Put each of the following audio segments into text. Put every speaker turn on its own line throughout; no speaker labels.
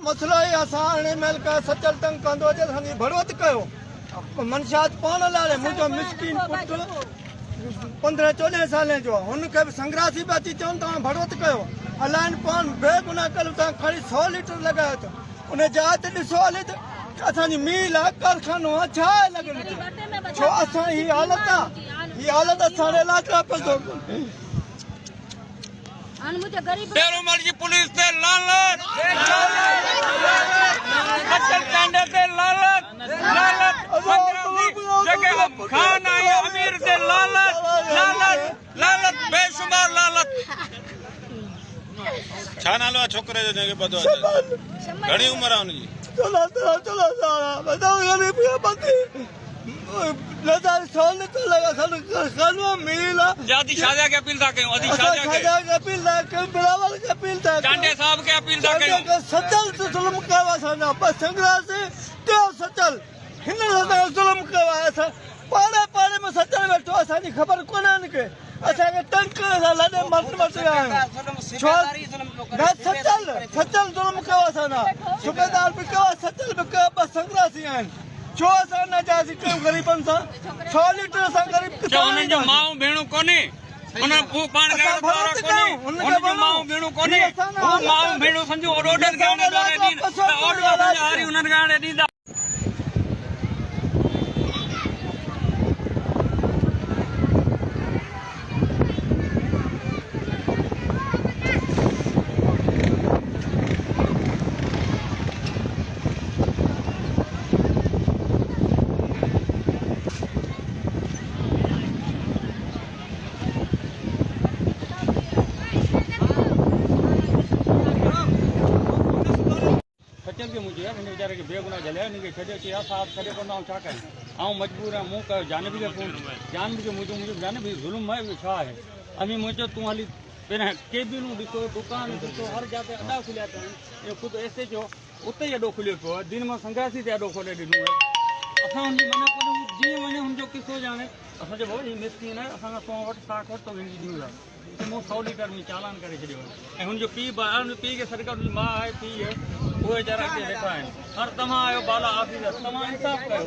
मसलो ही असां मेल का सचल तंग कंदो अचे असांजी भड़वत कयो मनशात पाण लाड़े मुंहिंजो मिस्किन पुट 15-14 साल जो हुनखे बि संग्रासी बि अची चवनि तव्हां भड़वत कयो अलाइन पाण बेगुनाह कयो तव्हां खणी 100 लीटर लॻायो त उन जाइ ते ॾिसो हले त असांजी मील आहे कारखानो आहे छा आहे लॻल छो असां ही हालत असां इलाज लाइ पैसो
बेरोमल जी पुलिस ते लानत सचल कांडे ते लानत जगे खान आई अमीर ते लानत बेशुमार लानत छा नालो आहे छोकरे जो जंहिंखे ॿधो घणी उमिरि आहे हुनजी
16 साल बताओ गरीब के बंदी नज़र सोने तो लगा सन खानवा मिला
जादी शाजा के अपील था कयो अदी शाजा के
अपील था के बिलावल के अपील था
कांडे साहब के अपील था कयो
सचल तो जुल्म करवा सना बस संग्राम से त्यो सचल हिन लगा जुल्म करवा था पाड़े पाड़े में सचल बैठो असानी खबर कोन के असा के तंग सा लड़े मत आए सचल जुल्म करवा सना सुबेदार भी करवा सचल भी करवा बस संग्रासी आन छो असां न जासी कयूं गरीबनि सां 100 लीटर सां गरीब
उन्हनि जो माऊं भेणूं कोन्हे उन हू पाण कोन्हे उननि जो माऊं भेणूं कोन्हे हू माऊं भेणूं सम्झो ऑर्डर के उन द्वारा ॾींदा ऑर्डर हारी उन्हनि खे ॾींदा बेचारे के बेगुनाह जलिया इनके छॾे अची साहब छॾे कोन छा कयां ऐं मजबूर आहियां मूं कयो जानवी खे फोन जानवी जो मुंहिंजो जानवी ज़ुल्म आहे इहो छा आहे अमी मुंहिंजो तूं हली पहिरियां केबिनूं ॾिसो दुकान ॾिसो हर जॻह अॾा खुलिया पिया आहिनि इहो ख़ुदि एसे जो उते ई अॾो खुलियो पियो आहे दिन मां संग्रासी ते अॾो खोले ॾिनो आहे असां हुनजी माना कोन जीअं वञे हुनजो किसो ॼाणे असां चइबो ही मिसकिन आहे असांखां 100 वटि 60 वटि तो वेंदी ॾींदा मूं 100 लीटर में चालान करे छॾियो आहे ऐं हुनजो पीउ बि आहे हुन पीउ खे सरकार हुनजी माउ आहे पीउ आहे उहे वीचारा हिते वेठा आहिनि हाणे तव्हां आहियो बाला ऑफिसर तव्हां इंसाफ़ कयो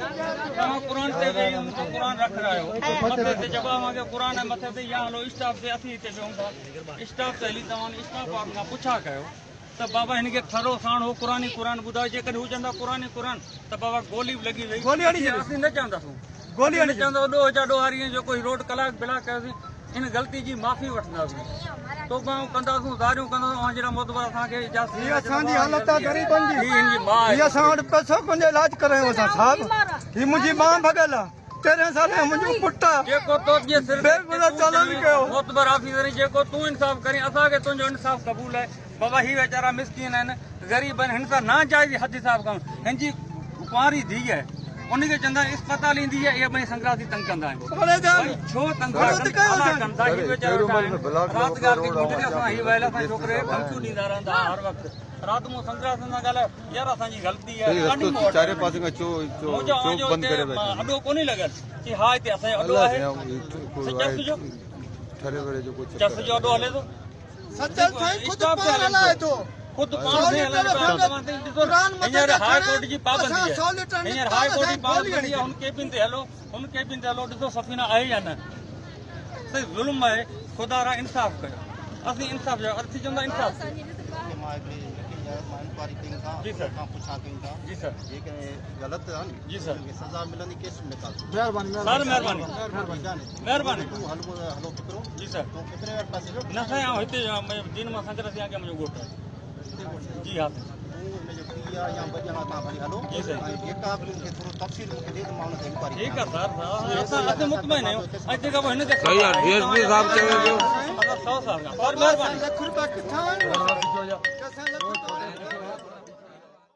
तव्हां क़ुर ते वेही हुनजो क़ुर रख रहिया आहियो मथे ते जवाब मांगे क़ुर आहे मथे ते या हलो स्टाफ ते असीं हिते वेहूं था स्टाफ ते हली तव्हां स्टाफ खां पुछा कयो त बाबा हिनखे थरो साण हो क़ुर ॿुधायो जेकॾहिं हू चवंदा क़ुर त बाबा गोली बि लॻी वई असीं न चवंदासीं गोली न चवंदा ॾोह जा ॾोहारीअ जो कोई रोड कलाक बिला कयोसीं इन ग़लती जी माफ़ी वठंदासीं तोबाऊं कंदासीं दारियूं कंदासीं जहिड़ा मोतबर असांखे
असांजी हालत आहे गरीबनि जी हीअ असां वटि पैसो कोन्हे इलाज करायूं असां साहब हीअ मुंहिंजी माउ भॻल आहे 13 साल मुंहिंजो पुटु आहे
जेको तुंहिंजे सिर
चालान कयो
मोतबर ऑफिसर जेको तूं इंसाफ़ करीं असांखे तुंहिंजो इंसाफ़ क़बूल आहे बाबा ही वीचारा मिसकिन आहिनि ग़रीब आहिनि हिन सां नाजाइज़ हद हिसाब कनि हिन जी कुंवारी धीउ आहे उनखे चवंदा अस्पताल ईंदी आहे इहे ॿई संग्रासी तंग कंदा आहिनि छो तंग छोकिरे धमकियूं ॾींदा रहंदा हर वक़्तु राति मूं संग्रासी सां ॻाल्हायो यार असांजी ग़लती आहे अॾो कोन्हे लॻल की हा हिते असांजो अॾो आहे चस जो अॾो हले थो खुद हाई कोर्ट जी पाबंदी है हाई कोर्ट जी पाबंदी है हुन केबिन ते हलो ॾिसो सफ़ीना आहे या न ज़ुल्म आहे खुदा रा इंसाफ़ कयो असीं इंसाफ़ जो अर्थ चवंदा इंसाफ़ जी सर जी सर
गलत है
जी सर
सजा मिलंदी केस निकाल
महिरबानी
हलो कितरो
जी सर
तो कितने पैसे
न साईं हिते दिन मां संग्रासी आके मुंहिंजो घोट आहे जी हाँ ठीक है सर असां मुतमइन आहियूं ऐं जेका हिन ते
डीएसपी साहब चयो
100 साल खां महिरबानी